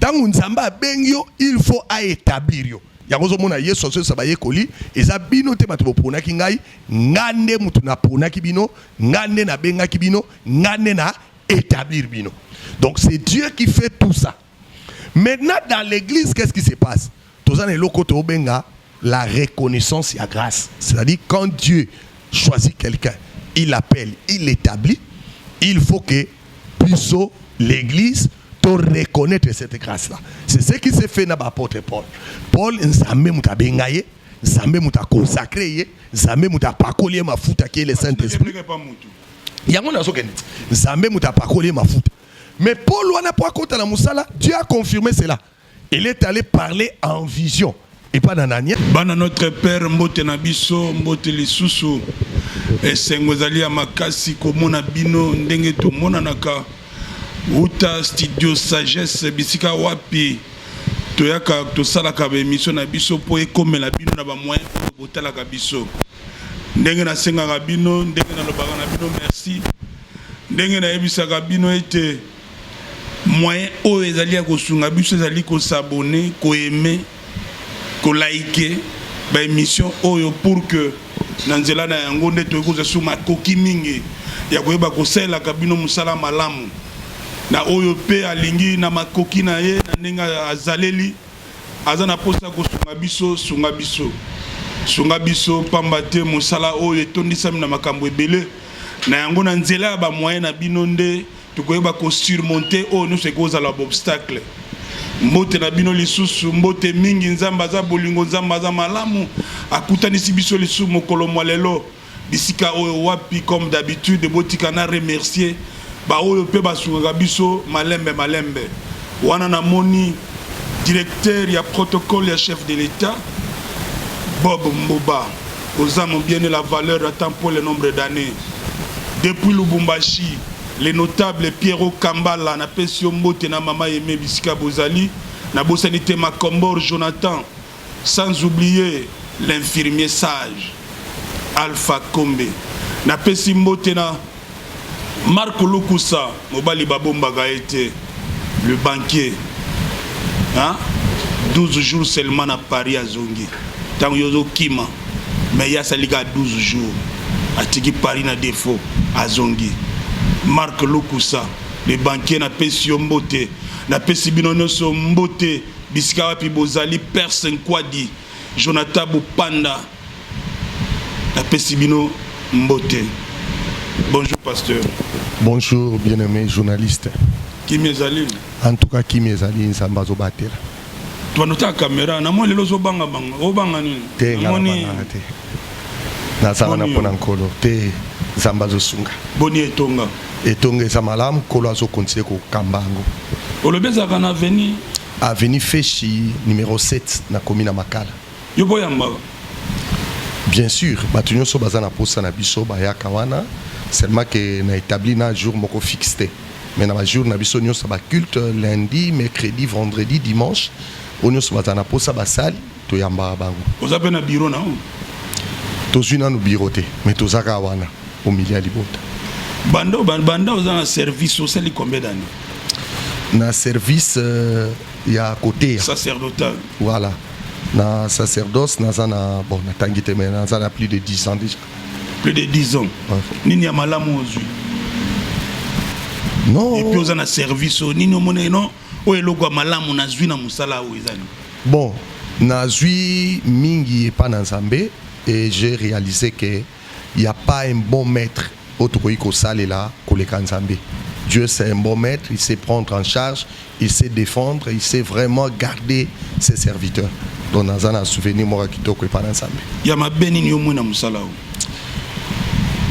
Tango nzamba bengyo, il faut à établir yo. Yangozo mona yeso so sabaye koli eza bino te matu pona ki ngai ngande mutu na pona ki bino ngande na benga ki bino ngande na établir bino. Donc c'est Dieu qui fait tout ça. Maintenant dans l'église qu'est-ce qui se passe? Tozana eloko to benga la reconnaissance et la grâce. C'est-à-dire quand Dieu choisit quelqu'un, il l'appelle, il l'établit, il faut que puissions l'église te reconnaître cette grâce-là. C'est ce qui s'est fait dans l'apôtre Paul. Paul, Nzambe mouta bengaye, Nzambe mouta consacré, Nzambe mouta pakolier ma futa qui est le Saint-Esprit. Yango na sokene. Nzambe mouta pakolier ma futa. Mais Paul wana pas kota na musala, Dieu a confirmé cela. Il est allé parler en vision et pas dans l'année. Bana notre père mbote na biso mbote lisusu esengozali ya makasi komona bino ndenge to mona naka uta studio sagesse bisika wapi toyaka tosalaka ba émission na biso po ekomela bino na ba moyen botalaka biso ndenge na sengaka bino ndenge na lobaka na bino merci ndenge na yebisaka bino ete moyen oyo ezali ya kosunga biso ezali ko s'abonner ko aimer ko liker ba émission oyo pour que nanzela na yango nde tokoza suma koki mingi ya koyeba kosela kabino musala malamu na oyo pe alingi na makoki na ye na ndenge azaleli aza na posa kosunga biso pamba te musala oyo etondisami na makambo ebele na yango na nzela ya ba moyen na bino nde tokoyeba ko surmonter oyo nyonso ekozala obstacle. Mbote na bino lisusu mbote mingi nzamba za bolingo nzamba za malamu akutanisi biso lisusu mokolo mwalelo bisika oyo wapi comme d'habitude botika na remercier ba oyo pe basunga biso malembe wana na moni directeur ya protocole ya chef de l'État Bob Mboba aux âmes bien la valeur attend pour le nombre d'années depuis Lubumbashi. Les notables Pierrot Kambala, na Pesio Mbote na Mama Yeme Bisika Bozali, na Bosanité Makombor Jonathan, sans oublier l'infirmier sage Alpha Kombe, na Pesi Mbote na Marco Lukusa, Mobali Babomba Gaete, le banquier, hein? 12 jours seulement à Paris à Zongi, tant yozo Kima, mais il y a ça 12 jours, à Tiki Paris na défaut à Zongi. Marc Lokusa, le banquier na Pesio Mbote, na Pesi Binonoso Mbote, Bisika Wapi Bozali, Persen Kwadi, Jonathan Bupanda, na Pesi Bino Mbote. Bonjour pasteur. Bonjour bien-aimé journaliste. Qui m'ezali? En tout cas, qui m'ezali Nzamba zo batela. Tu as noté la caméra, na mo lelo zo banga banga, o banga ni. Te ngani. Na sala na pona nkolo, te Nzamba zo sunga. Boni etonga. Etonga eza malamu kolo azo continuer ko kambango. Olobeza kana veni Avenue Feshi numéro 7 na commune Makala. Yo boyamba. Bien sûr, batu nyonso baza na posa na biso bayaka wana, seulement que na établi na jour moko fixé. Mais na jour na biso nyonso ba culte lundi, mercredi, vendredi, dimanche, nyonso baza na posa basali to yamba bango. Oza pe na bureau na o. Tozuna no bureau te, mais tozaka wana au milieu ya libota. Banda oza na service osali combien d'années? Na service ya côté sacerdotal. Voilà. Na sacerdoce na bon na tangite mais na plus de 10 ans déjà. Plus de 10 ans. Ouais. Nini ya malamu ozui? Non. Et puis oza na service nini omone non o eloko malamu na zui na musala o ezali. Bon, na zui mingi et pas na Nzambe et j'ai réalisé que il y a pas un bon maître autokoiko sale là koleka Nzambe. Dieu c'est un bon maître, il sait prendre en charge, il sait défendre, il sait vraiment garder ses serviteurs. Donc dans un souvenir moi kitoko pas Nzambe. Ya mabeni ni omwe na musala o.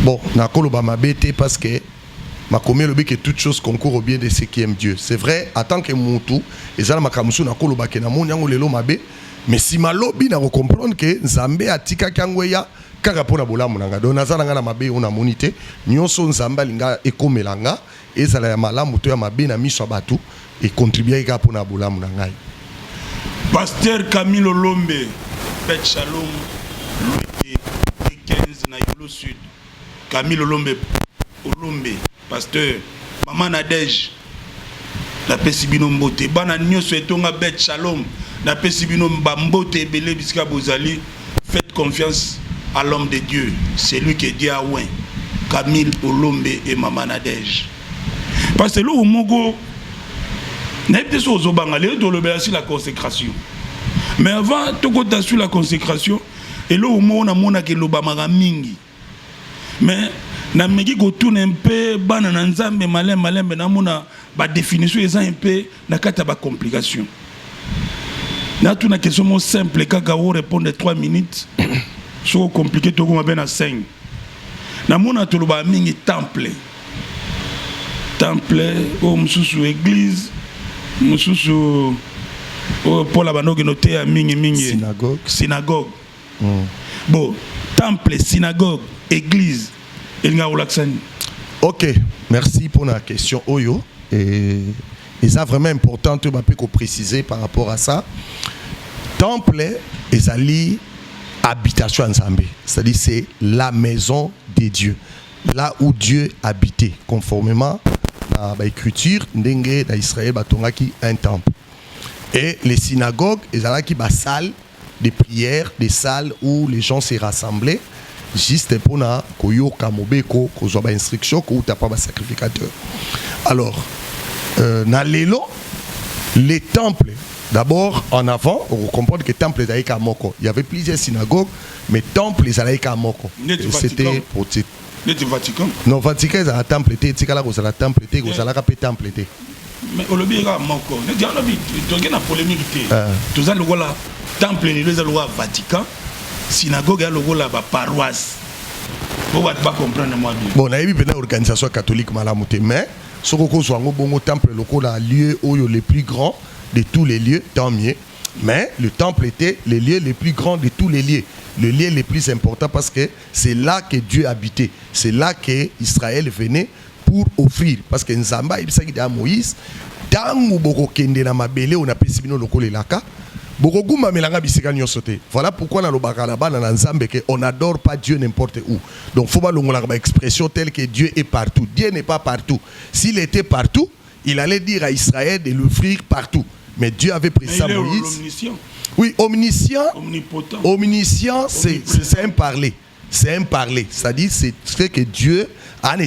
Bon, na koloba mabete parce que ma commis le que toute chose concourt au bien de ceux qui aiment Dieu. C'est vrai, en tant que mutu, ezala makamusu na koloba ke na moni yango lelo mabe, mais si malobi na comprendre que Nzambe atika kangweya kaka pona bolamu nanga donc nazala nga na mabe ona monité nyonso Nzambe linga ekomelanga ezala ya malamu to ya mabe na miso batu et contribuer ka pona bolamu nanga. Pasteur Camille Lombe, Pet Shalom, Louis 15 na Yolo Sud. Camille Lombe, pasteur Maman Nadège, napesi bino mbote bana nyonso etonga bet shalom napesi bino mbote ebele bisika bozali. Faites confiance à l'homme de Dieu, c'est lui qui dit à Ouen, Camille Olombe et Maman Nadège. Parce que là où Mogo n'a pas sur Zobangalé de l'obéir la consécration. Mais avant tout côté sur la consécration et là où Mogo n'a mona que l'obamara mingi. Mais na meki ko tourne un peu banana nzambe malin mais na mona ba définition est un peu na kata ba complication. Na tout na question simple kaka wo répondre 3 minutes. So compliqué to ko na 5. Na mona to loba mingi temple o mususu église mususu o pour la banoge noté à mingi synagogue. Bon temple synagogue église il nga olaksani. OK, merci pour la question Oyo et c'est vraiment important tu m'as pu préciser par rapport à ça. Temple et ali habitation ensemble, c'est-à-dire c'est la maison de Dieu, là où Dieu habitait conformément à l'écriture ndenge d'Israël batongaki un temple. Et les synagogues ils allaient qui ba salle de prière, des salles où les gens se rassemblaient juste pour na koyoka mobeko kozwa ba instruction ko ta pas ba sacrificateur. Alors na lelo les temples d'abord en avant on comprend que temple d'ailleurs Moko il y avait plusieurs synagogues mais temple ils allaient à Moko c'était pour le Vatican. Non Vatican c'est un temple était c'est là que la temple était que ça la rapé temple était. Mais au lobby à Moko ne dialogue donc il y a polémique tout ça le voilà temple les loi Vatican synagogue a le voilà ba paroisse. Vous va pas comprendre moi bien. Bon na yebi une organisation catholique malamuté mais soko so ngo bongo temple local a lieu où le plus grand de tous les lieux, tant mieux. Mais le temple était le lieu le plus grand de tous les lieux. Le lieu le plus important parce que c'est là que Dieu habitait. C'est là que Israël venait pour offrir. Parce que Nzamba, il s'agit de Moïse. Tango boko kende na mabele on a pesi bino lokole laka. Boko guma melanga bisika nyosote. Voilà pourquoi na lobaka là-bas na Nzambe que on n'adore pas Dieu n'importe où. Donc faut pas longola ba expression telle que Dieu est partout. Dieu n'est pas partout. S'il était partout, il allait dire à Israël de l'offrir partout. Mais Dieu avait pris ça Moïse. Omniscient. Oui, omniscient. Omnipotent. Omniscient, c'est un parler. C'est un parler. C'est-à-dire, c'est que Dieu il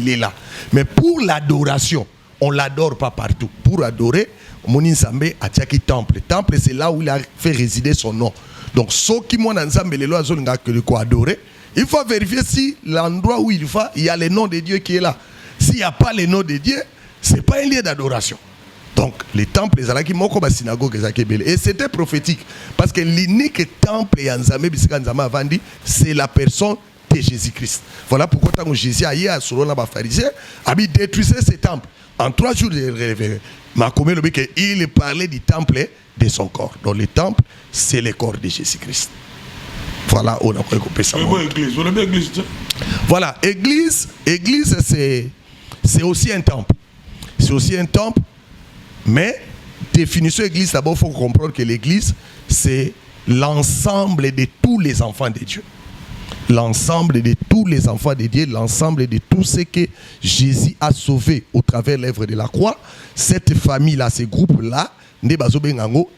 est là. Mais pour l'adoration, on ne l'adore pas partout. Pour adorer, Monin Zambé a tchaki temple. Temple, c'est là où il a fait résider son nom. Donc, ceux qui m'ont adorer, il faut vérifier si l'endroit où il va, il y a le nom de Dieu qui est là. S'il n'y a pas le nom de Dieu, ce n'est pas un lieu d'adoration. Donc, les temples, synagogue, et c'était prophétique. Parce que l'unique temple, c'est la personne de Jésus-Christ. Voilà pourquoi quand Jésus a dit à Solon, pharisien, il détruisait ce temple. En 3 jours, il parlait du temple de son corps. Donc, le temple, c'est le corps de Jésus-Christ. Voilà, on a compris ça. Voilà, église, c'est aussi un temple. C'est aussi un temple, mais définition église, d'abord, il faut comprendre que l'église, c'est l'ensemble de tous les enfants de Dieu. L'ensemble de tous les enfants de Dieu, l'ensemble de tout ce que Jésus a sauvé au travers de l'œuvre de la croix. Cette famille-là, ce groupe-là,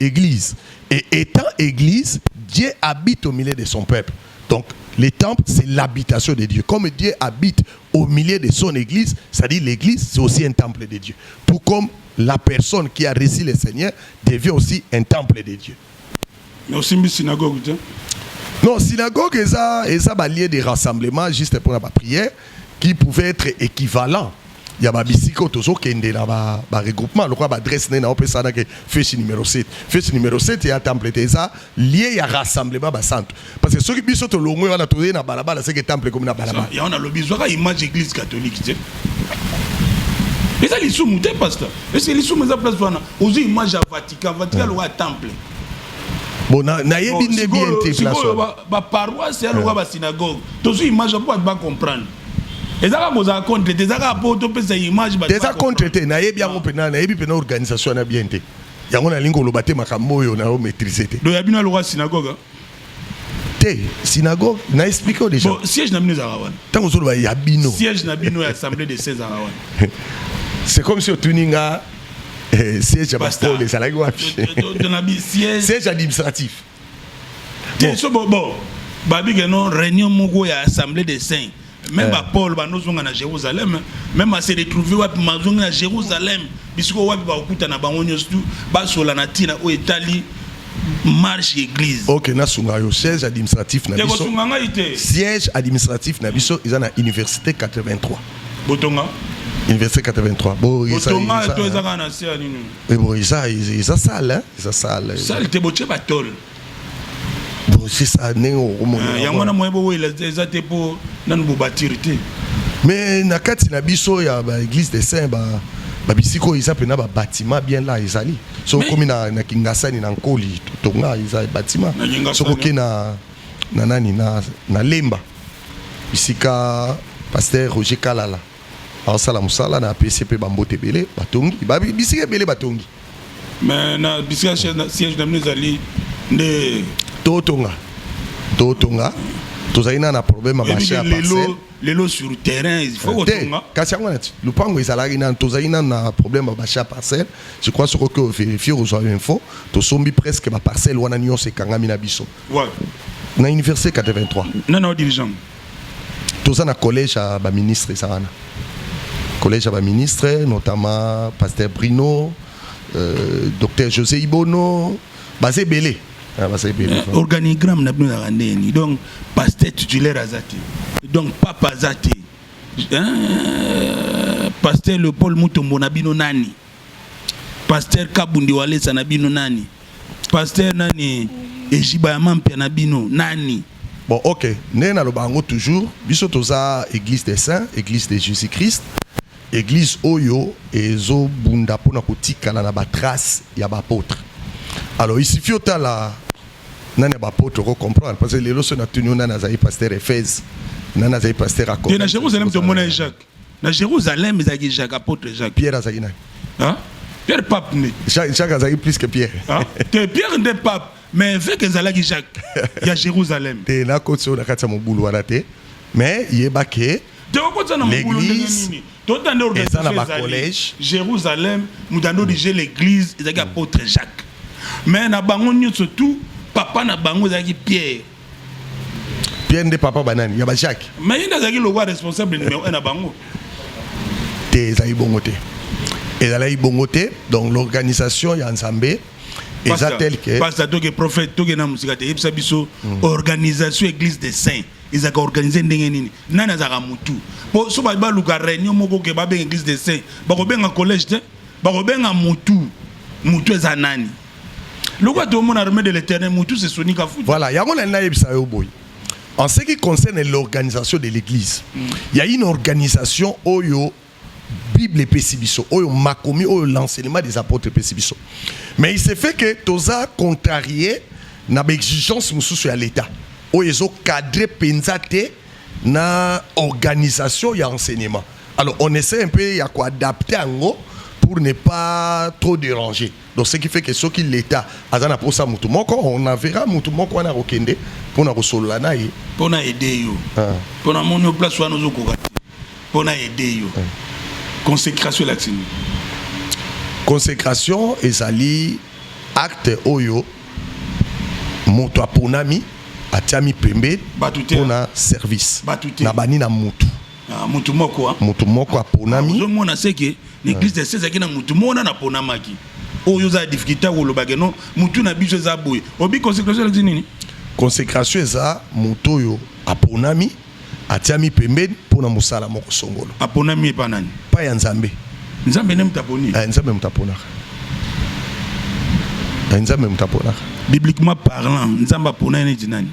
église. Et étant église, Dieu habite au milieu de son peuple. Donc, le temple, c'est l'habitation de Dieu. Comme Dieu habite au milieu de son église, c'est-à-dire l'église, c'est aussi un temple de Dieu. Tout comme la personne qui a reçu le Seigneur devient aussi un temple de Dieu. Mais aussi une synagogue, non, synagogue, c'est un lieu de rassemblement juste pour la prière qui pouvait être équivalent. Il y a des bisicos qui ont un regroupement. Le adresse n'est pas ça que fête numéro 7. Fête numéro 7, il y a un temple de ça lié à rassemblement à centre. Parce que ceux qui sont au long, on a trouvé dans Balaba, c'est un temple comme dans Balaba. Il y a un besoin d'image d'église catholique. Mais ça, les sous-moutés, pasteur. Est-ce que les sous-moutés place aux images à Vatican, Vatican, le temple. Bon, na yebi ne bien te place. Ba paroisse, c'est la synagogue. Tous ces images, on ne pas comprendre. Et ça va contre des rapports ces images des contre na yebi yango pena na yebi pena organisation na bien te yango na lingo lo bate makambo yo na o maîtriser te do yabina lo synagogue te synagogue na expliquer déjà bon siège na bino za rawan tango zo ba yabino siège na bino assemblée de 16 rawan c'est comme si otuninga siège Basta. les salariés wapi siège administratif. Bon, babi que non réunion moko ya assemblée des saints. Même à Paul ba nozonga na Jérusalem, même à se retrouver wapi mazonga na Jérusalem, bisiko wapi ba okuta na bango nyostu ba sola na tina o etali marche église. OK, na sunga yo siège administratif na biso. Siège administratif na biso ils na université 83. Botonga Université 83. Bon, Botonga to ezaka na sia nini. Et bon, ça salle, hein, ça salle. Salle te boche ba tol. Bon, c'est ça néo au monde. Yango na moyebo we les ate po nanu bo batirité. Mais na kati na biso ya ba église des saints ba bisiko ils appellent ba bâtiment bien là ezali. So comme na Kingasani na Nkoli Tonga ils a bâtiment. So ko na nani na Lemba. Bisika pasteur Roger Kalala. Alors ça la musala na PCP bambote belé batongi bisika belé batongi. Mais na bisika siège de Mnezali de Totonga tozaina na problème à marché à parcelle les lots sur le terrain il faut Totonga kasi ngwana le pango ezalaki na tozaina na problème à marché à parcelle je crois ce que vérifier aux info to sombi presque ba parcelle wana nyonso ekangami na biso ouais na université 83 non dirigeant toza na collège à ba ministre ezana collège à ba ministre notamment pasteur Bruno docteur José Ibono basé belé. Organigramme n'a plus de donc pasteur titulaire azati donc papa azati pasteur le Paul Mutombo nabino nani pasteur Kabundi Walesa nabino nani pasteur nani Ejiba Mampia nabino nani. Bon OK nena lo bango toujours biso toza église des saints église de Jésus-Christ église oyo ezo bunda pona kotikala na ba trace ya ba apôtre. Alors il suffit autant la nana ba apôtre comprendre parce que les lois sont tenus nana zaï pasteur Éphèse nana zaï pasteur à côté. Na Jérusalem to mona Jacques. Na Jérusalem zaï Jacques apôtre Jacques. Pierre zaï na. Hein? Pierre pape né. Jacques zaï plus que Pierre. Hein? Pierre n'est pape mais fait que zalaki Jacques. Il y a Jérusalem. Té na côté on a katia mon boulot à té mais yeba ke l'église collège Jérusalem nous donnons déjà l'église et apôtre Jacques mais na bango surtout papa na bango zaki Pierre de papa banani ya ba Jacques mais il a zaki le roi responsable numéro 1 na bango te zaï bongoté et zaï bongoté donc l'organisation ya ensemble et ça tel que pasteur que prophète to que na musika te yebisa biso organisation église des saints ils ont organisé ndenge nini nana zaka mutu po so ba luka réunion moko ke ba ben église des saints ba ko benga collège te ba ko benga mutu eza nani le quoi tout le monde a remis de l'éternel mutu c'est Sonic Foot. Voilà yango na yebisa yo boy en ce qui concerne l'organisation de l'église il y a une organisation oyo Bible Pesibiso oyo makomi oyo l'enseignement des apôtres Pesibiso mais il se fait que toza contrarié na exigence mususu ya l'état oyo ezo cadré penzate na organisation ya enseignement. Alors on essaie un peu ya ko adapter ango pour ne pas trop déranger. Donc ce qui fait que ce qui l'état azana pour ça mutu moko on verra mutu moko na rokende pour na rosolola na ye pour na aider yo pour na mono place wana zo ko pour na aider yo consécration latine consécration ezali acte oyo moto aponami atiami pembe pona service na bani na mutu mutu moko aponami zo mona seke l'église de César qui na mutu mona na ponamaki oyo za difficulté ko lobake non mutu na biso za boye obi consécration latine nini consécration eza mutu oyo aponami atiami pembe pona musala moko songolo aponami pa nani pa ya nzambe ne mutaponi nzambe mutapona nzambe mutapona bibliquement parlant nzamba apona neti nani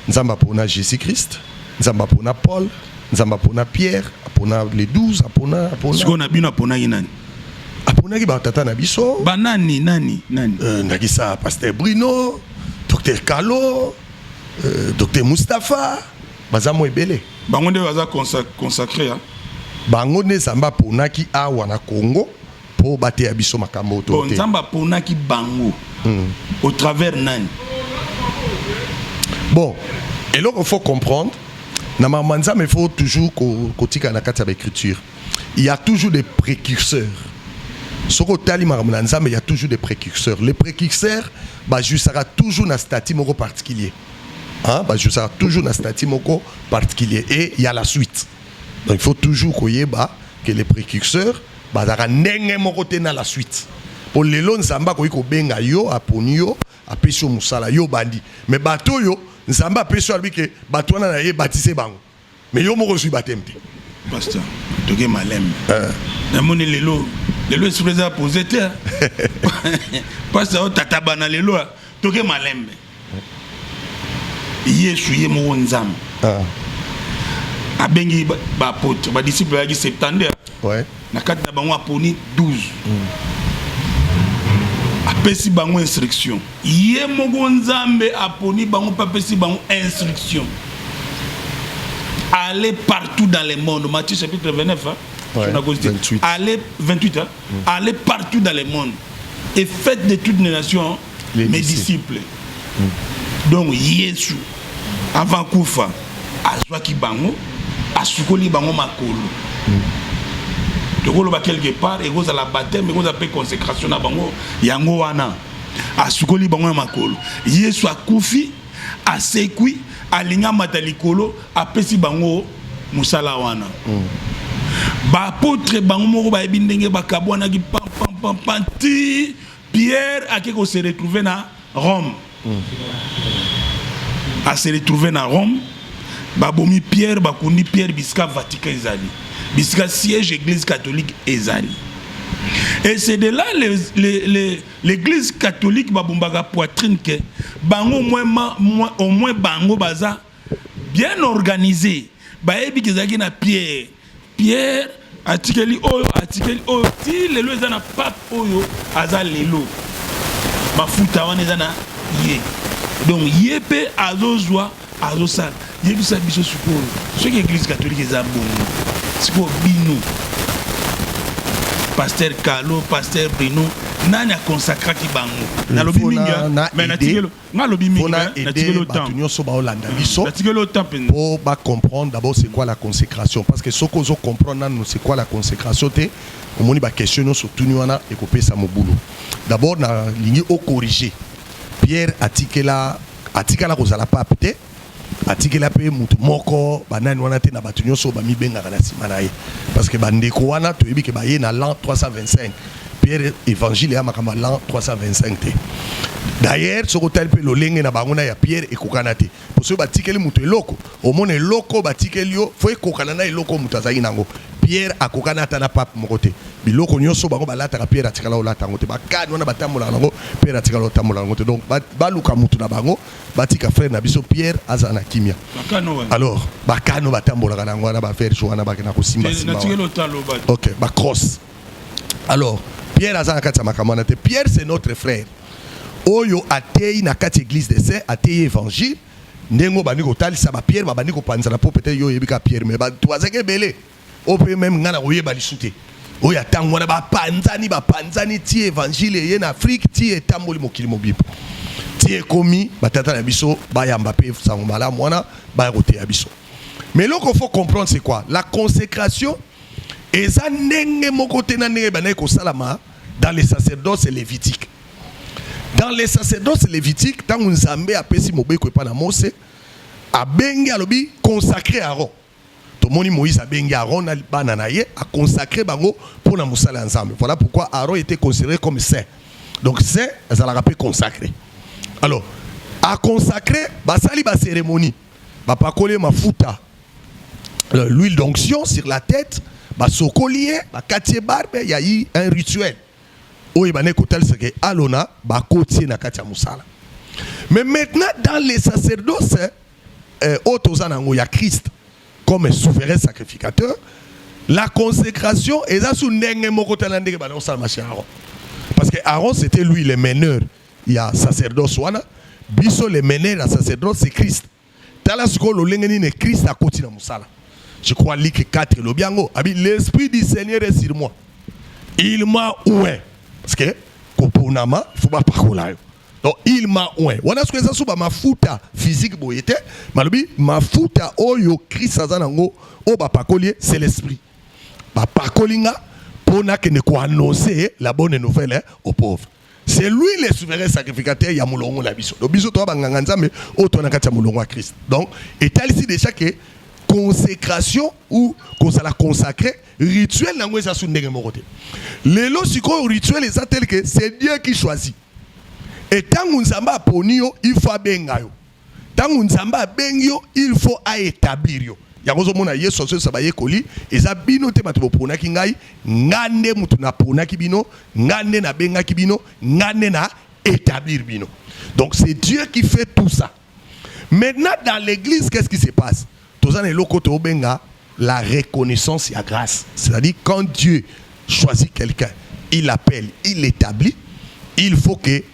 nzamba apona Jésus-Christ nzamba apona Paul nzamba apona Pierre apona les 12 apona siko na bino apona nani apona ki ba tata na biso ba nani ndakisa pasteur Bruno docteur Kalo docteur Mustapha bazamo ebele bango nde baza consacré bango nde nzamba aponaki awa na Congo po bateya biso makambo to te nzamba aponaki bango au travers nani bon et là il faut comprendre na mamanza mais faut toujours kotika na kati ya écriture il y a toujours des précurseurs. Soko tali makamuna nzambe, il y a toujours des précurseurs. Les précurseurs, bah jusqu'à toujours un statut moko particulier. Hein, bah jusqu'à toujours un statut moko particulier. Et il y a la suite. Donc il faut toujours que les précurseurs, bah dara nenge moko tena la suite. Pour les lois nzamba ko benga yo aponi yo apesho musala yo bandi. Mais bato yo nzamba apesho albi que bato na ye baptisé bango. Mais yo moko suis batemte. Pasteur, toke malem. Na moni lelo est supposé poser terre. Pasteur tatabana lelo toke malem. Yesu ye mo nzam. Abengi ba apôtre, ba disciple ya 70. Ouais. Na kati na bango aponi 12. Apesi bango instruction. Ye mo nzambe aponi bango papesi bango instruction. Allez partout dans le monde. Matthieu chapitre 29, hein? Ouais, 28. Allez, 28, hein? Allez partout dans le monde et faites de toutes les nations mes disciples. Donc, Yesu, avant Koufa, Azwaki Bango, Asukoli Bango Makolo. Donc, on va quelque part, et vous à la baptême, et vous appelez consécration à Bango, Yango Wana, Asukoli Bango Makolo. Yesu a Koufi, a Sekui, alinga matalikolo apesi bango musala wana ba apôtre bango moko ba ebindenge bakabwana ki panti Pierre akeko se retrouver na Rome a se retrouver na Rome ba bomi Pierre bakundi Pierre biska Vatican ezali biska siège église catholique ezali. Et c'est de là l'église catholique babumbaga poitrine que bango au moins bango baza bien organisé. Baebi kezaki na Pierre atikeli oyo ti lelo eza na pape oyo aza lelo. Mafuta wana eza na ye. Donc ye pe azozwa azosala. Yebisa biso sikoyo. Ce que l'église catholique eza bongo. Sikoyo bino. Pasteur Carlo, Pasteur Bruno, nani a consacré qui bango. Na lobi minga, mais na tigelo, na lobi minga, na tigelo temps. Na tigelo temps pour ba comprendre d'abord c'est quoi la consécration parce que ce qu'on comprendre c'est quoi la consécration té au moni ba question sur tout wana et couper ça mo boulot. D'abord na ligne au corriger. Pierre atikela kozala pape té atikela pe mutu moko banani wana te na batunyo so ba mibenga kana simana ye parce que bandeko wana to yebi ke ba ye na l'an 325 Pierre évangile ya makama l'an 325 te. D'ailleurs ce hôtel pe lolenge na bangona ya Pierre ekokana te pour ce batikeli mutu eloko au mona eloko batikeli yo fo ekokana na eloko mutu azali nango Pierre akokana ta na pape moko te biloko nyonso bango balata ka Pierre atikala olata ngo te bakani wana batambola nango Pierre atikala otambola ngo te donc baluka mutu na bango batika frère na biso Pierre azana kimia alors bakano batambola nango wana ba faire joana bakena ko simba OK ba cross alors Pierre azana kati makamana te Pierre c'est notre frère oyo atei na kati église de saint atei évangile ndengo baniko talisa ba Pierre ba baniko panzana po peut-être yo yebika Pierre mais ba toazeke belé au peut même ngana oyeba lisute oya tango na ba panzani ti évangile ye na Afrique ti etamboli mokili mobibo ti ekomi batata na biso ba yamba pe sango mala mwana ba roté ya biso mais là qu'il faut comprendre c'est quoi la consécration eza ndenge moko te na ndenge bana ko salama dans les sacerdoces lévitiques. Dans les sacerdoces lévitiques, tant Nzambe a pesi mobeko pa na Mose, a bengi alobi consacré Aaron. To moni Moïse a bengi Aaron na banana ye a consacré bango pour na musala ensemble. Voilà pourquoi Aaron était considéré comme saint. Donc saint, ça l'a rappelé consacré. Alors, a consacré basali ba cérémonie. Ba pakole mafuta. L'huile d'onction sur la tête, ba sokolier, ba katie barbe, il y a eu un rituel. Mais maintenant, dans les sacerdoces, il y a Christ comme souverain sacrificateur. La consécration est là sous parce que Aaron, c'était lui le meneur. Il y a sacerdoce. Biso le meneur, la sacerdoce, c'est Christ. Christ a continué à je crois que 4 l'esprit du Seigneur est sur moi. Il m'a oué. Parce que Koponama, il ne faut pas parler. Donc il m'a oué. On a ce que ça soit ma fouta physique boyete, malubi ma fouta oyo Christ azanango o ba pakolier c'est l'esprit. par Kolinga, pour ne annoncer la bonne nouvelle aux pauvres. C'est lui le souverain sacrificateur ya mulongo na biso. Do biso to banganga nzambe o to na kati ya mulongo à Christ. Donc état ici déjà que consécration ou qu'on ça la consacrer rituel nango ça sous ndenge moko te. Lelo siko rituel est tel que c'est Dieu qui choisit. Et tant nzamba ponio il faut benga yo. Tant nzamba bengyo il faut a établir yo. Yango mona yeso so sabaye koli eza bino te bato pona ki ngai ngande mutu na pona ki bino ngande na benga ki bino ngande na établir bino. Donc c'est Dieu qui fait tout ça. Maintenant dans l'église qu'est-ce qui se passe? Tozana lokoto benga la reconnaissance et la grâce. C'est-à-dire quand Dieu choisit quelqu'un, il l'appelle, il l'établit, il faut que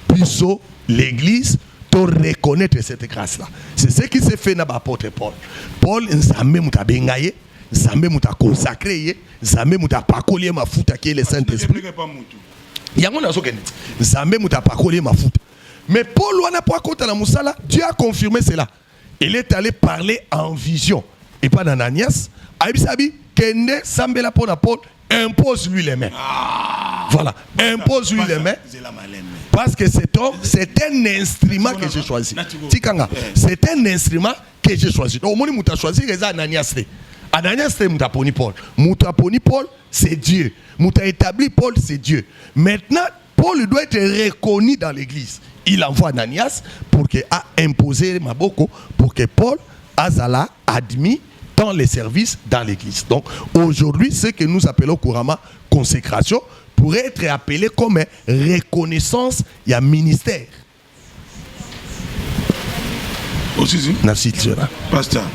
puissions l'église to reconnaître cette grâce-là. C'est ce qui s'est fait dans l'apôtre Paul. Paul, nzambe muta bengaye, nzambe muta consacré, nzambe muta pakolier mafuta qui est le Saint-Esprit. Yango na sokene. Nzambe muta pakolier mafuta. Mais Paul wana po akota na musala, Dieu a confirmé cela. Il est allé parler en vision et pas dans Ananias. Abisabi kende sambela pona Paul impose lui les mains. Voilà, impose lui les mains. Parce que cet homme, c'est un instrument que j'ai choisi. Tikanga, c'est un instrument que j'ai choisi. Donc, on m'a choisi les Ananias. Ananias, c'est Moutaponi Paul. Moutaponi Paul, c'est Dieu. Mouta établi Paul, c'est Dieu. Maintenant, Paul doit être reconnu dans l'église. Il envoie Ananias pour qu'il a imposé Maboko, pour que Paul Azala admis dans les services dans l'église. Donc, aujourd'hui, ce que nous appelons couramment consécration, pourrait être appelé comme reconnaissance et un ministère. Aussi, merci, pasteur.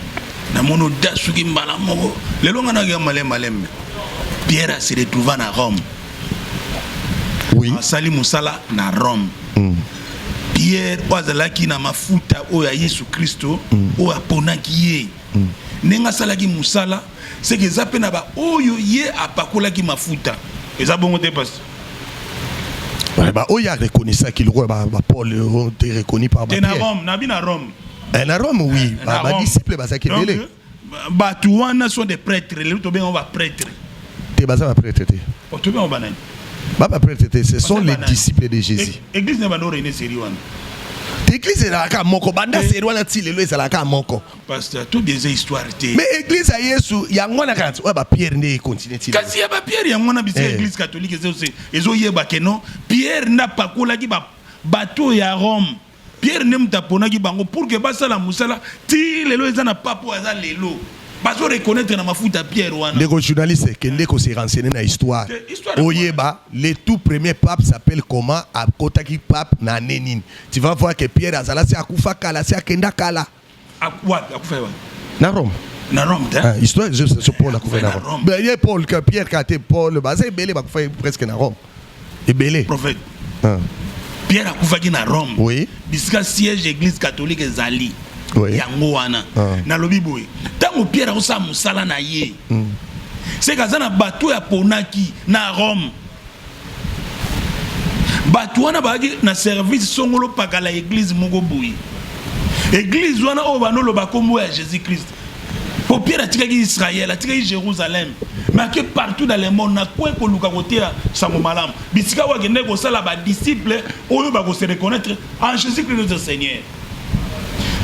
Pierre se retrouve à Rome. Oui. Sali Moussala na Rome. Pierre wazalaki na mafuta oya Yesu Kristo oya ponaki ye. Nenga salaki Moussala c'est que zape na ba oyo ye apakolaki mafuta. Et ça bon te passe. Bah oya reconnaissait qu'il roi Paul était reconnu par Pierre. Na Rome, na bina Rome. Na Rome oui, ba disciple ba ça belé. Bah tuana sont des prêtres, les autres on va prêtre. Te baza ba prêtre te. O to on va nani. Ba prêtre te, ce sont les disciples de Jésus. Église ne va pas rené sérieux. Église la ka moko banda sérieux na ti lelo ezala ka moko. Pasteur, tout des histoires te. Mais église à Yesu yango na kanti ba Pierre ne continue ti. Kasi ya ba Pierre yango na bisi église catholique ezo yeba ke non Pierre n'a pas kolaki ba bateau ya Rome. Pierre ne mutapona ki bango pour que basala musala ti lelo ezana papo aza lelo. Bazo reconnaître na mafuta Pierre wana. Les journalistes qui ndeko se renseigner na histoire. Oyeba, le tout premier pape s'appelle comment à Kotaki pape na Nénine. Tu vas voir que Pierre azala si akufa kala si akenda kala. Akufa na Rome. Na Rome histoire je sais Paul akufa na Rome. Ben il y a Paul que Pierre kate Paul ba c'est belé ba kufa presque na Rome. Et belé. Prophète. Pierre akufa ki na Rome. Oui. Bisika siège église catholique ezali. Oui. Yango wana na lobi boy tango Pierre akosa musala na ye c'est kaza na bateau ya ponaki na Rome bateau wana baki na service songolo pakala église moko boy église wana o banolo bakombo ya Jésus Christ pour Pierre atikaki Israël atikaki Jérusalem mais que partout dans le monde na quoi ko luka côté sango malam bisika wa kende ko sala ba disciples oyo ba ko se reconnaître en Jésus Christ notre Seigneur.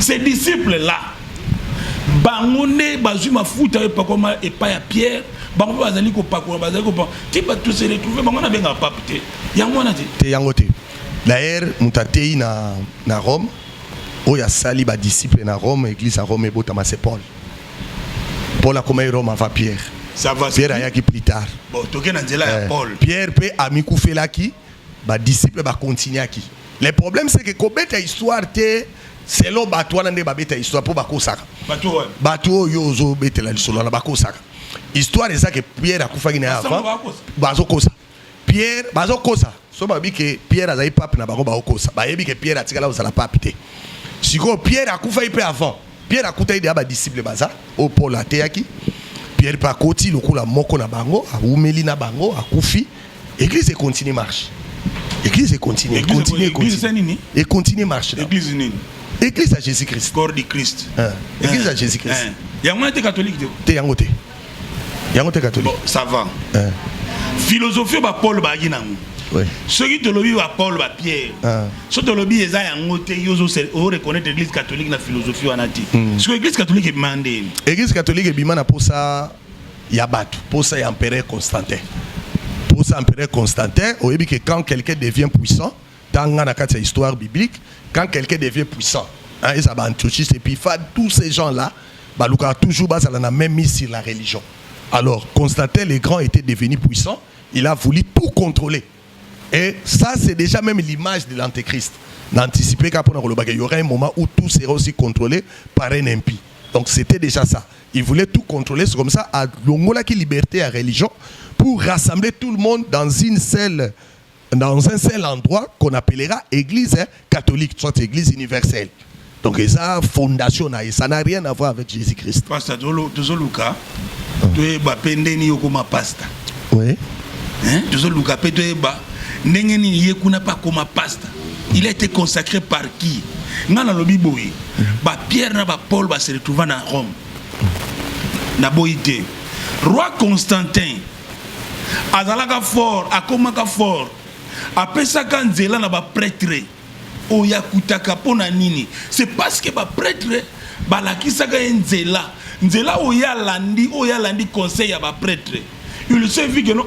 Ces disciples-là, Bangonne, Bazuma Fouta, et pas comme et pas à Pierre, Bango Bazaliko Paco, Bazaliko, qui va tous se retrouver, Bango n'a bien à papter. Yangonate. Yangote. D'ailleurs, Moutatei na Rome, où il y a sali ba disciple na Rome, église à Rome et Botama c'est Paul. Paul a comme Rome avant Pierre. Ça va. Pierre a qui plus tard. Bon, toqué dans là Paul. Pierre peut amikou fait là qui, ba disciple ba continuer qui. Le problème c'est que quand ta histoire te c'est là bateau na ndeba beta histoire pour bakosaka. Bateau yo zo betela lisolo na bakosaka. Histoire ça que Pierre a kufaki na avant. Bazokosa. Pierre bazokosa. So babi que Pierre azai pape na bango bakosa. Ba yebi que Pierre atikala uzala pape te. Siko Pierre a kufaki pe avant. Pierre a kutai de ba disciple baza au Paul ateaki. Pierre pa koti lokula moko na bango, a umeli na bango, a kufi. Église continue marche. Église continue. Et continue marche. Église nini. Église à Jésus-Christ. Corps du Christ. Église à Jésus-Christ. Il y a moins de catholiques. Te yangote. Yango te catholique. Bon, ça va. Philosophie ba Paul ba ginango. Oui. Ceux qui te lobby ba Paul ba Pierre. Ceux qui te lobby eza yango te yozo reconnaître l'église catholique na philosophie wanati. Parce que l'église catholique est mandé. L'église catholique est bimana pour ça Yabat, pour ça empereur Constantin. Pour ça empereur Constantin, au début que quand quelqu'un devient puissant, dans la histoire biblique, quand quelqu'un devient puissant, et ça va et puis tous ces gens-là, Balouka toujours la même mise sur la religion. Alors, Constantin le Grand était devenu puissant, il a voulu tout contrôler. Et ça, c'est déjà même l'image de l'Antéchrist. D'anticiper qu'il y aurait un moment où tout serait aussi contrôlé par un impie. Donc, c'était déjà ça. Il voulait tout contrôler. C'est comme ça, à l'Ongola qui liberté à religion, pour rassembler tout le monde dans un seul endroit qu'on appellera Église catholique, soit Église universelle. Donc, ça, fondation, ça n'a rien à voir avec Jésus-Christ. Pasteur, Tozoluka, tu es pendeni comme pasteur. Oui. Tozoluka, tu es Nengeni yekuna pas comme pasteur. Il a été consacré par qui? Ngana lobi boy. Ba Pierre na ba Paul va se retrouver à Rome. Na boité. Roi Constantin azalaka fort, akomaka fort. Apesaka nzela na ba prêtre. Oya kutaka pona nini? C'est parce que ba prêtre ba lakisaka nzela. Nzela oya landi conseil à ba prêtre. Il se dit que non,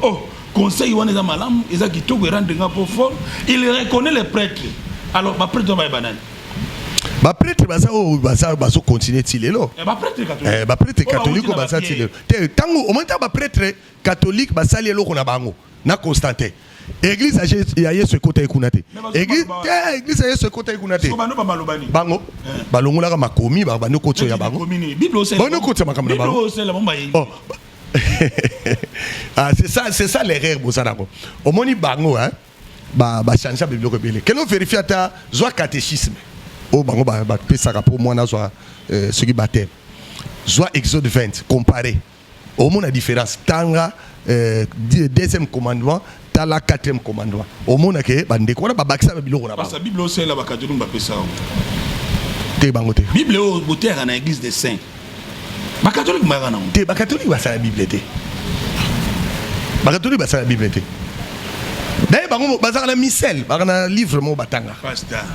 conseil wana za malamu eza kitoko rendre nga pour fort. Il reconnaît les prêtres. Alors ba prêtre ba banane. Ba prêtre bazo continuer tilelo. Ba prêtre catholique. Ba prêtre catholique ko baza tilelo. Tango au moment ba prêtre catholique ba sali eloko na bango na Constantin. Église ya Yesu côté ekunate. Église ya Yesu côté ekunate. Bango balongola ka makomi ba bano koto ya bango. Bible aussi. Bano koto makambo na bango. Ah, c'est ça l'erreur bozanako. Au moni bango ba changer biblique belé. Que nous vérifier ta zwa catéchisme. Oh bango ba pesa pour moi na zwa ce qui baptême. Zwa Exode 20 comparé. Au moins la différence tanga deuxième commandement ta la quatrième commandement. Au moins que bande ko na ba bakisa biblique na ba. Parce que Bible aussi la ba catholique ba pesa. Te bango te. Bible au boter na église des saints. Ba catholique ba na. Te ba catholique ba sa la Bible te. Ba catholique ba sa la Bible te. D'ailleurs bango ba za na missel, ba na livre mo batanga. Pasteur.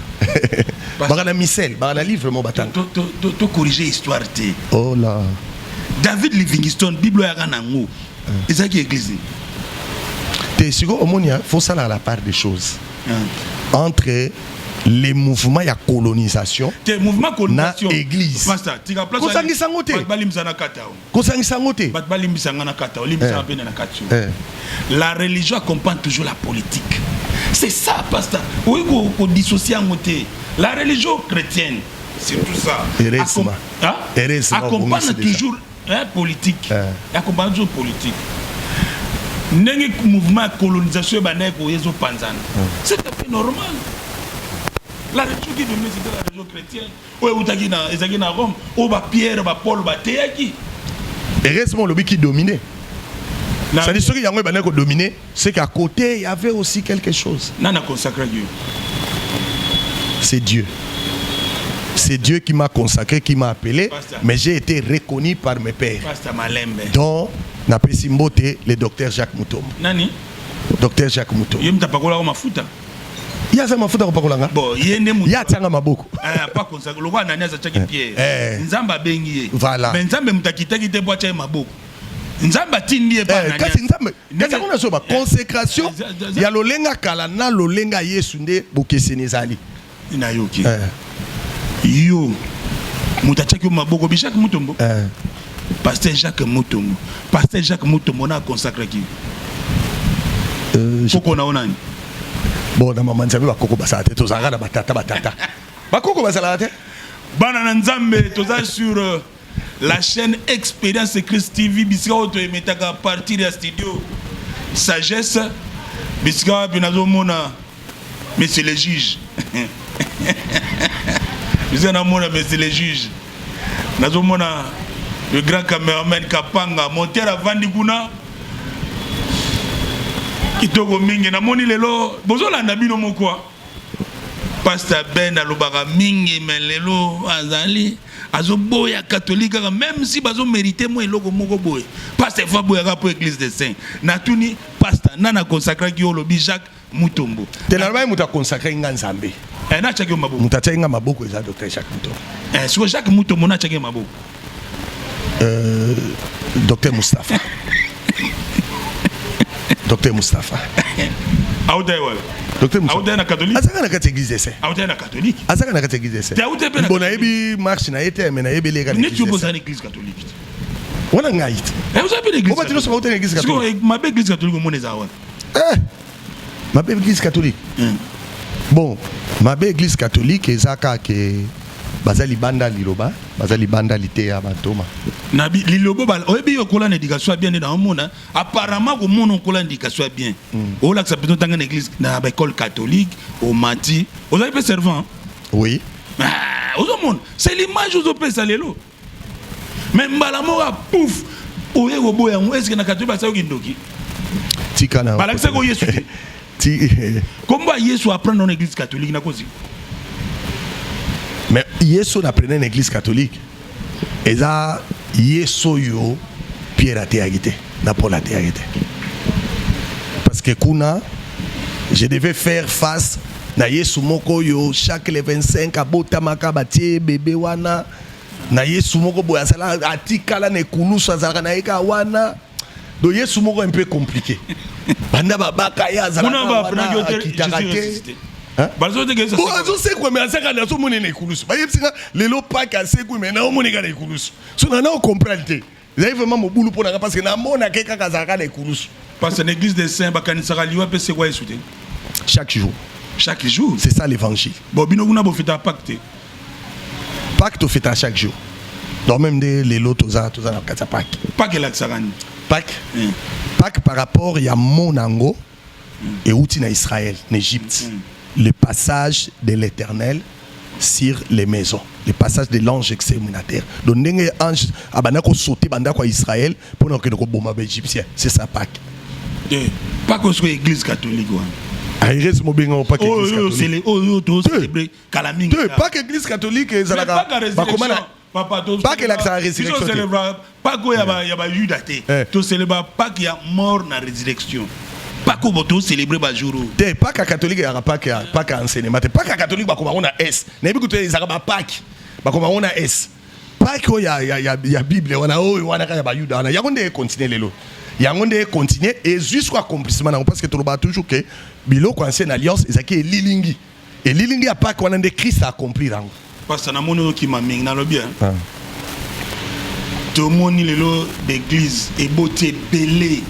Ba na missel, ba na livre mo batanga. To corriger histoire te. Oh là. David Livingstone Bible ya na ngo. Ezaki église. Te sigo omonia faut ça la part des choses. Entre les mouvements ya colonisation, les mouvements colonisation na église. Pasteur, tika place kosangisa ngote. Balimisa na katao. Kosangisa ngote. Balimisa na katao, limisa pena na katio. La religion accompagne toujours la politique. C'est ça, pasteur. Oui, qu'on dissocie en côté. La religion chrétienne, c'est tout ça. Accompagne toujours politique. Accompagne toujours politique. N'est mouvement de colonisation c'est tout à fait normal. La religion qui domine, c'était la religion chrétienne. Oui, vous avez dans Rome, ou Pierre, Paul, Théaki. Heureusement, le but qui dominait. C'est-à-dire ceux qui ont dominé, c'est qu'à côté, il y avait aussi quelque chose. Nana consacré Dieu. C'est Dieu. C'est Dieu qui m'a consacré, qui m'a appelé, mais j'ai été reconnu par mes pères. Donc, le docteur Jacques Moutombo. Nani? Docteur Jacques Moutombo. Il y a mafuta. Il y a ça mafuta ko pakola nga. Bon, il y a tanga maboko. Pas consacré. Le roi Ananias a tchaki Pierre. Nzamba bengi. Voilà. Mais Nzamba mutakita ki te boacha maboko. Nzamba tindi pas Ananias. Kasi Nzamba. Kasi kuna soba consécration. Ya lolenga kala na lolenga Yesu nde bokesenezali. Inayoki. Yo mutachaki maboko Jacques Moutombo. Pasteur Jacques Moutombo. Pasteur Jacques Moutombo na consacré qui? Koko na onani. Bon na maman nzambe bakoko basala te tozanga na batata. Bakoko basala te. Bana nzambe toza sur la chaîne Expérience Christ TV bisika auto emetaka partir de studio Sagesse bisika binazo mona monsieur le juge. Monsieur le juge. Nazomona le grand caméraman Kapanga monter avant Diguna. Kitoko mingi na moni lelo bozola na bino moko. Pasteur Ben alobaka mingi melelo azali azoboya catholique même si bazo mériter moi eloko moko boye pasteur fa boya pour église des saints na tuni pasteur nana consacré ki olobi Jacques Mutombo tenalba muta consacré nga nzambe na chaki maboko muta tchenga maboko eza docteur Jacques Mutombo so Jacques Mutombo na chaki maboko docteur Mustafa docteur Mustafa Aoudewa docteur Mustafa Aoudewa na catholique azaka na kati église des saints Aoudewa na catholique azaka na kati église des saints bon na yebi marche na yete mais na yebi lega l'église tu bosana église catholique wana ngait vous avez l'église on va dire ça va église catholique ma belle église catholique mon eza wana ma belle église catholique bon ma belle église catholique ezaka ke bazali banda liloba bazali banda liteya batoma na lilobo ba oyebi yokola na éducation bien dans le monde apparemment ko mon okola éducation bien o la ça peut dans une église na école catholique au mati vous avez pas servant oui au monde c'est l'image aux opé ça lelo même balamo a pouf o yego boya est-ce que na catholique ba sa yokindoki tikana bala que c'est ko yesu comment yesu apprendre dans l'église catholique na kozi. Mais Yesu n'apprenait une église catholique. Et ça, Yesu yo Pierre a été agité, Paul a été agité. Parce que kuna, je devais faire face na Yesu moko yo chaque le 25 abota makabati bébé wana na Yesu moko boya sala atikala ne kulusa zaka na eka wana. Donc Yesu moko un peu compliqué. Banda babaka ya zala wana akitakate. Balzo de gesa. Bon, azo se quoi mais asaka na so moni na ikulusu. Ba yebsinga lelo pack ase quoi mais na o moni ka na ikulusu. So na na comprendre. Ils vraiment mo bulu pona parce que na mona ke kaka zaka na ikulusu. Parce que l'église des saints ba kanisa ka liwa pe se quoi esouté. Chaque jour. Chaque jour. C'est ça l'évangile. Bon bino kuna bo feta pacte. Pacte au fait à chaque jour. Donc même des lelo toza na kata Pâques. Pâques la tsarani. Pâques. Pâques par rapport il y a monango et outi na Israël, en Égypte. Le passage de l'Éternel sur les maisons, le passage de l'ange exterminateur. Donc les ange abanako sauter bandako Israël pour que le bomba égyptien, c'est ça Pâques. Pas que l'église catholique. Ah, il reste mobile pas que l'église catholique. C'est les oh célébrer calaming. Pas que l'église catholique ezalaka. Pas que la résurrection. Pas que y a ba judate. To célébrer pas qu'il y a mort na résurrection. Pas que vous célébrez le jour. Pas que catholique n'a pas qu'à enseigner. Pas que catholique on a S. N'est-ce que les arabes pas on a S. Pas que il y a Bible on a Juda on a on continuer les lots. Il y a on continuer et jusqu'à accomplissement parce que tout le monde toujours que bilo ancienne alliance ezaki lilingi et lilingi a pas qu'on a de Christ à accomplir. Parce que na mono qui m'a mis dans le bien. Tout le monde les lots d'église et beauté belé.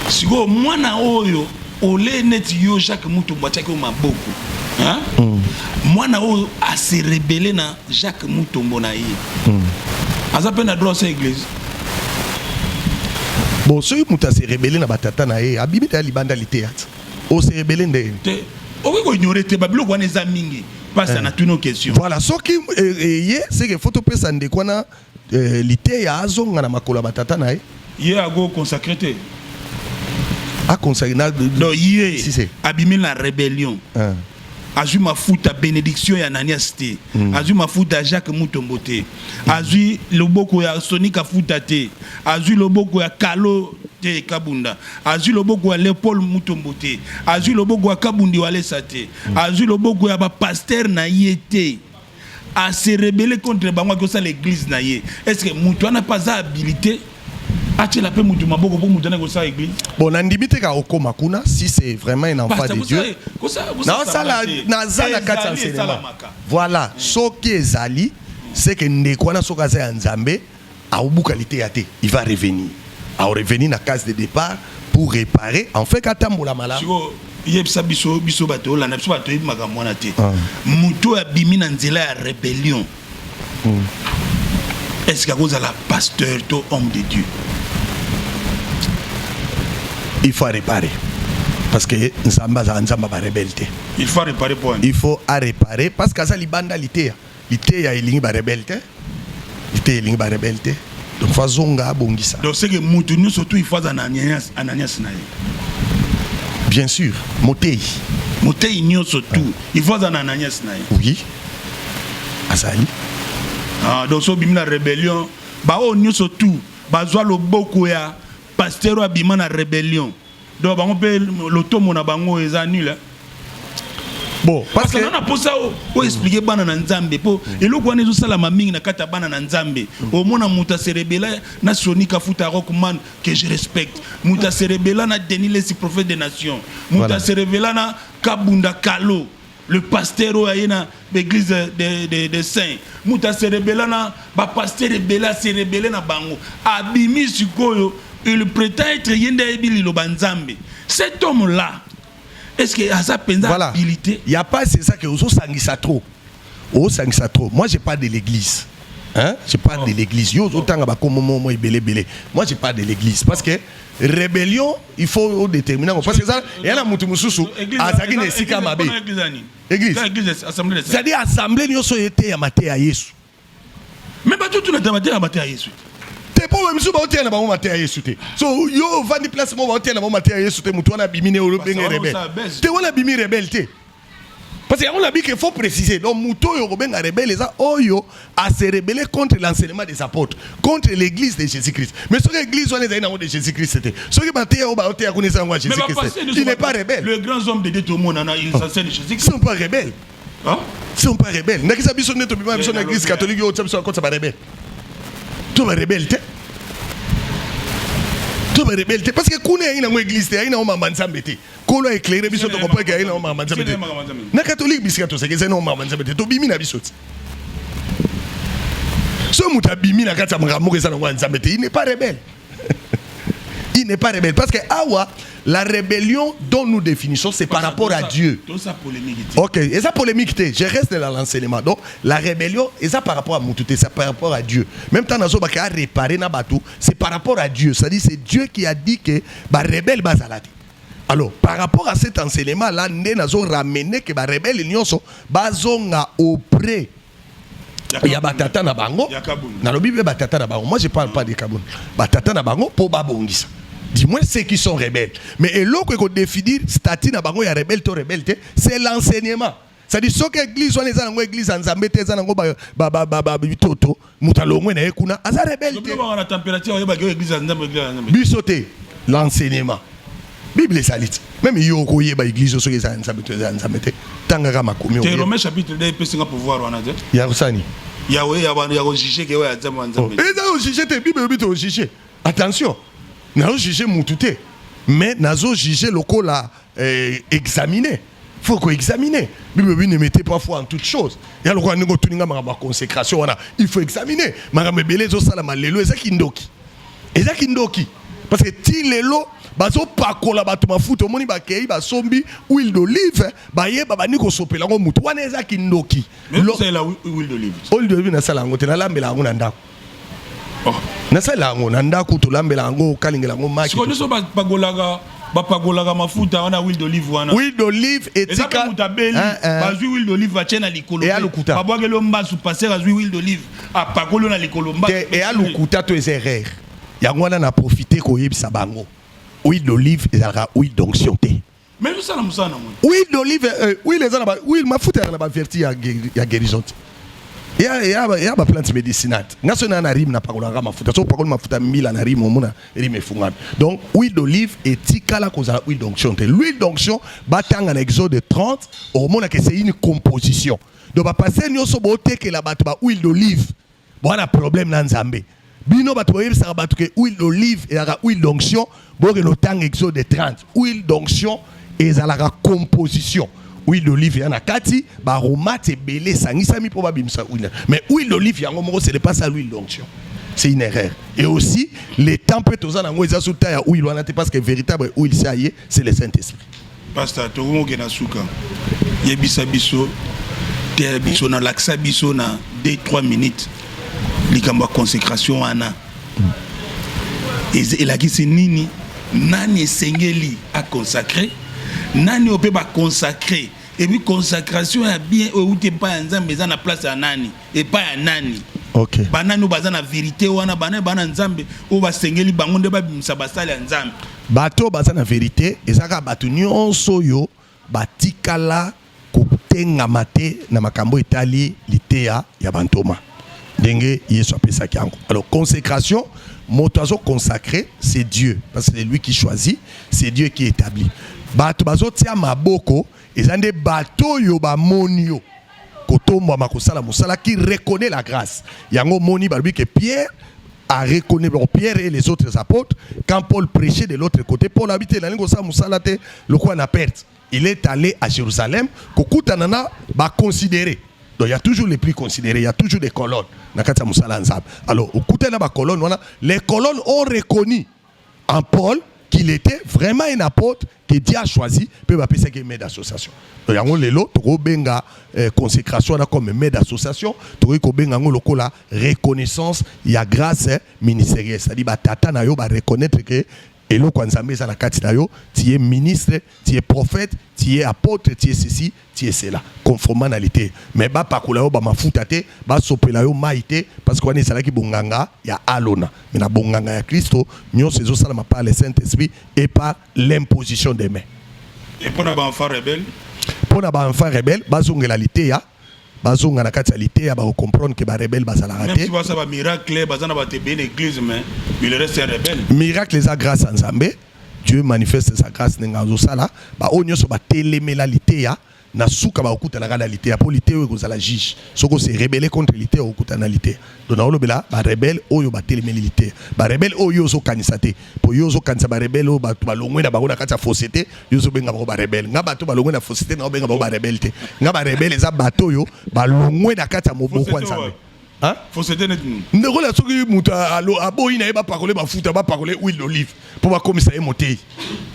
Siko mwana oyo ole neti yo Jacques Mutombo ataki o maboko hein mwana oyo a se rebellé na Jacques Mutombo na ye azape na droit sa église bon ceux muta se rebellé na batata na ye abimi ta libanda liteat o se rebellé nde te o ko ignorer te babilo kwa neza mingi parce na tuno question voilà ce qui ye c'est que photo pesa nde kwana liteya azonga na makolo batata na ye ye ago consacré a consacré donc hier abîmé la rébellion azu mafuta bénédiction ya Ananias te azu mafuta Jacques Mutombo te azu loboko ya Sonika futa te azu loboko ya Kalo te Kabunda azu loboko ya Léopold Mutombo te azu loboko ya Kabundi Walesa te azu loboko ya ba pasteur na yete a se rebeller contre bango ko ça l'église na ye est-ce que mutu n'a pas habilité a-t-il la paix mutu maboko pour mutu na ko ça l'église bon nandimite ka okoma kuna si c'est vraiment un enfant de Dieu non ça la nazala kati enseignement voilà ce qui est zali c'est que ndekwana soka za nzambe a obukalite yate il va revenir à revenir na case de départ pour réparer en fait katambola mala yebisa biso bato la na biso bato yebimaka mwana te mutu abimi na nzela ya rébellion est-ce qu'à cause de la pasteur to homme de Dieu il faut réparer parce que nzamba ba rebelité il faut réparer pour il faut réparer parce que ça libanda lité ya elingi ba rebelité lité elingi ba rebelité donc fazonga bongisa donc c'est que mutu nous surtout il faut Ananias na Bien sûr, Motei. Motei nyonso tout. Il faut en Ananias na. Oui. Azali. Ah, donc so bimina rébellion, ba o nyonso tout, ba zwa loboko ya pasteur wa bimana rébellion. Donc ba on peut l'automo na bango eza nul. Bon, parce que on a posé au expliquer bana na nzambe po eloko wana ezosala mamingi na kata bana na nzambe omona muta serebela na Sonika Futa Rockman que je respecte muta serebela na Denis les prophète des nations muta serebela na Kabunda Kalo le pasteur oyena l'église des saints muta serebela na ba pasteur rebela serebela na bango abimi sikoyo il prétend être yenda ebili lo banzambe cet homme là. Est-ce qu'il y a ça voilà. habilité? Il n'y a pas, c'est ça que vous sangissa trop. Oh, sangissa trop. Moi, je parle de l'église. Hein? Je parle de l'église. Moi, je parle de l'église. Parce que rébellion, il faut déterminer. Parce que ça, il y a un moutoumoussou. Église. C'est-à-dire, assemblée, nous sommes été à Maté à Yesu. Mais pas tout le monde à Maté à Yesu. Te po misu ba otia na ba mate ya Yesu te. So yo vandi place mo ba otia na ba mate ya Yesu te mutu wana bimine o benga rebelle. Te wana bimi rebelle te. Parce que on a dit qu'il faut préciser. Donc mutu yo benga rebelle ça oyo a se rebeller contre l'enseignement des apôtres, contre l'église de Jésus-Christ. Mais ce que l'église on est dans de Jésus-Christ c'était. Ce que mate ya ba otia connaît ça moi Jésus-Christ. Il n'est pas rebelle. Le grand homme de Dieu tout le monde il s'enseigne Jésus-Christ. Ils sont pas rebelles. Hein? Ils sont pas rebelles. N'akisa biso neto bima biso na église catholique yo tsabiso contre ba rebelle. Tout va rebelle. Tout va rebelle. Parce que quand on est dans l'église, il y a un homme qui s'embête. Quand on est éclairé, il y a un homme qui s'embête. Dans le catholique, il y a un homme qui s'embête. Tu bimi na biso. Ce muta bimi na kata mramu que ça n'a s'embête. Il n'est pas rebelle. Il n'est pas rebelle. Parce que awa, la rébellion dont nous définissons, c'est par rapport à Dieu. Ok, et ça polémique, je reste dans l'enseignement. Donc, la rébellion, et ça par rapport à Moutouté, c'est par rapport à Dieu. Même temps, nous avons réparé na batou, c'est par rapport à Dieu. C'est-à-dire, c'est Dieu qui a dit que bah rebelle bazalati. Alors, par rapport à cet enseignement-là, nous avons ramené que bah rebelle nyonso bazonga auprès. Il y a batata na bango. Dans le Bible, batata na bango. Moi, je ne parle pas de Kaboun. Batata na bango pour babongisa. Dis-moi ceux qui sont rebelles. Mais l'autre qui définit statut na bango ya rebelle to rebelle, c'est l'enseignement. C'est-à-dire ce que l'église on est dans l'église en Zambété dans ngo ba toto mutalongwe na ekuna asa rebelle. La température ya ba église en Zambété. Bisoté l'enseignement. Bible salit. Même yoko yeba église so que en Zambété. Tangaka makomi. C'est Romains chapitre 2 peut se pouvoir wana de. Ya usani. Ya we ya juger que we ya Zambété. Et dans juger te Bible bito juger. Attention. Nazo juger mututé. Mais nazo juger loko la examiner. Faut qu'on examine. Bible ne mettez pas foi en toutes choses. Il y a le roi ngo tuninga ma consécration wana. Il faut examiner. Mara mebele zo sala malelo ezakindoki. Ezakindoki. Parce que ti lelo bazo pakola bato mafuta omoni bakei basombi huile d'olive bayeba bani ko sopela ngo mutu wana ezakindoki. Mais c'est la huile d'olive. Huile d'olive na sala ngo te na lambela ngo na ndako. Oh. Na sala ngo na ndako to lambela ngo kalingela ngo maki. Siko nso bagolaga bapagolaga mafuta wana huile d'olive wana. Huile d'olive etika mutabeli bazui huile d'olive bachena likolo. Babwagelo mbasu passer azui huile d'olive apagolo na likolo mbasu. Et alukuta to ezerrer. Yango wana na profiter ko yebisa bango. Huile d'olive ezalaka huile d'onction te. Mais nous ça na musana moi. Huile d'olive huile ezala ba huile mafuta na ba verti ya guérison. Il y a des plantes médicinales. Nous avons rime na pakola mafuta. So pakola mafuta mila na rime mona rime fungana. Donc huile d'olive et tikala kozala huile d'onction. L'huile d'onction batanga na Exode 30 au mona que c'est une composition. Donc ba passer nyoso bote que la batu ba huile d'olive. Bona problème na Nzambe. Bino batu ba yebisa batu que huile d'olive et la huile d'onction bo que no tang Exode 30. Huile d'onction et la composition. Huile d'olive yana kati ba romate belé sangisami pour babimsa huile. Mais huile d'olive yango moko ce n'est pas ça l'huile d'onction. C'est une erreur. Et aussi les temps peut tozana ngo eza suta ya huile wana te parce que véritable huile c'est le Saint-Esprit. Pasteur tomo ke na suka. Yebisa biso te biso na laksa biso na 2-3 minutes. Likamba consécration wana. Et la kisi nini nani sengeli a consacré nani on peut pas consacrer et puis consacration est bien où t'es pas en Zambie dans la place à nani et pas à nani OK. Banano bazana vérité wana bana nzambe o basengeli bango nde babimisa basali ya nzambe. Bato bazana vérité ezaka bato nyonso yo batikala kotenga mate na makambo etali litea ya bantoma. Ndenge Yesu apesaki yango. Alors consécration, moto consacré, c'est Dieu parce que c'est lui qui choisit, c'est Dieu qui établit. Bato bazo tia maboko ezande bato yo ba monio. Kotomba makosala musala qui reconnaît la grâce. Yango moni balbi que Pierre a reconnu Pierre et les autres apôtres quand Paul prêchait de l'autre côté. Paul habitait la lingo sa musala te le quoi na perte. Il est allé à Jérusalem kokuta nana ba considérer. Donc il y a toujours les plus considérés, il y a toujours des colonnes. Alors, au côté de la colonne, les colonnes ont reconnu en Paul qu'il était vraiment un apôtre que Dieu a choisi pour appeler ça maître d'association. Donc, il y a une consécration comme maître d'association, il y a une reconnaissance, il y a grâce ministérielle. C'est-à-dire que reconnaître que et là, quand tu es ministre, tu es prophète, tu es apôtre, tu es ceci, tu es cela. Conformalité. Mais pas parce que tu es foutate, pas sopela yo maïté, parce qu'on est là qui bonganga, il y a alona. Mais na bonganga ya Christo, nous c'est ça par le Saint-Esprit et par l'imposition des mains. Et pour les enfants rebelles? Pour les enfants rebelles, bazongélalité ya. Bazonga na katalité ya ba comprendre que ba rebelle bazala raté. Même si vous avez un miracle, bazana ba te bien église mais il reste un rebelle. Miracle ça grâce à Nzambe. Dieu manifeste sa grâce n'engazo sala. Ba onyo so ba télémélalité ya na suka ba okuta na réalité ya polité o kozala juge. Soko se rebeller contre l'ité o okuta na l'ité. Donc na olobela ba rebelle oyo ba télémélalité. Ba rebelle oyo so kanisate. Po yo so kanisa ba rebelle o ba longwe na bango na kati ya fausseté, yo so benga ba rebelle. Nga bato ba longwe na fausseté na benga ba rebelle te. Nga ba rebelle za bato yo ba longwe na kati ya moboko nzambe. Hein? Fausseté net. Ndeko la soki muta alo aboyi na eba parole ba futa ba parole huile d'olive pour ba komisa e motei.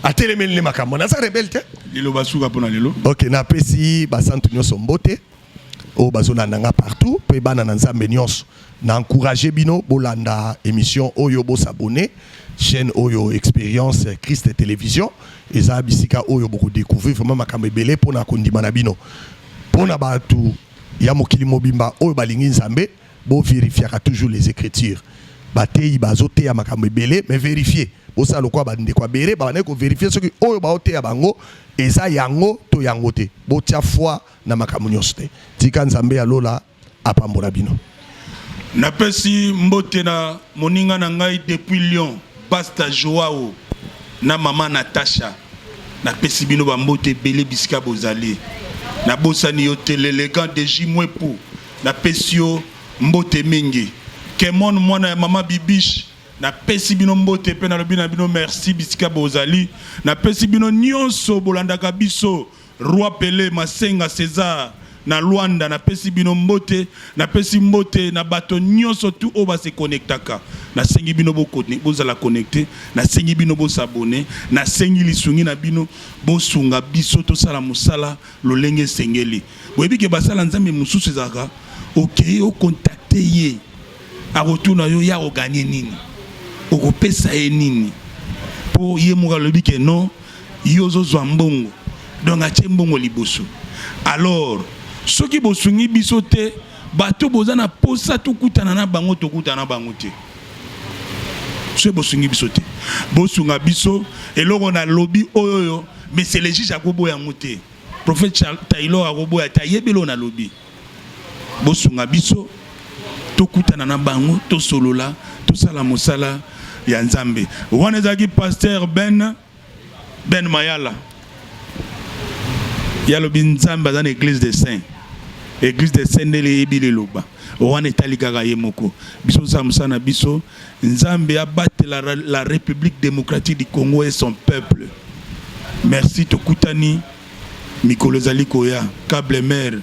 Atelemeli le makambo na sa rebelle te. Lilo basuka pona lelo. OK, na pesi ba santu nyoso mbote. O bazona nanga partout, pe bana na nzambe nyonso. Na encourager bino bolanda émission Oyo bo s'abonner, chaîne Oyo Expérience Christ Télévision. Eza bisika Oyo boko découvrir vraiment makambo belé pona kondima na bino. Pona batu ya mokili mobimba Oyo balingi nzambe. Bo vérifier toujours les écritures. Batei bazote ya makambo belé mais vérifier. Bo sa lokwa bande kwa bere ba ne ko vérifier ce que Oyo baote ya bango eza yango to yango te. Bo tia foi na makambo nyonso te. Tika nzambe ya lola apambola bino. Napesi mbote na moninga na ngai depuis Lyon, Pastor Joao na maman Natasha. Napesi bino ba mbote belé bisika bozali. Na bosani yo l'élégant de Jimwepo. Napesi yo mbote mingi. Kemon mwana maman Bibiche. Napesi bino mbote pe na lobina bino merci bisika bozali. Napesi bino nyonso bolandaka biso. Roi Pelé Masenga César. Na Luanda na pesi bino mbote na pesi mbote na bato nyonso tout o ba se connectaka na sengi bino bo la connecter na sengi bino bo s'abonner na sengi lisungi na bino bo sunga biso to sala musala lolenge sengeli boyebi ke basala nzambe mususu ezaka OK o contacter ye a retour na yo ya o gagner nini o ko pesa ye nini po ye mo lobi ke non yo zo zwa mbongo donc a mbongo liboso alors ceux qui bosungi biso te bato bozana posa to kutana na bango to kutana bango te ceux bosungi biso te bosunga biso eloko na lobby oyo mais c'est le juge akobo ya moté prophète Taylor akobo ya tayebelo na lobby bosunga biso to kutana na bango to solola to sala mosala ya nzambe wana ezaki pasteur Ben Mayala ya lobi nzambe dans l'église des saints église des saints ndele ebile loba wana etalikaka ye moko biso samsana biso nzambe abatte la République démocratique du Congo et son peuple. Merci tokutani mikolo zali koya câble mer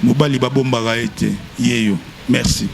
mobali babombaka ete yeyo merci.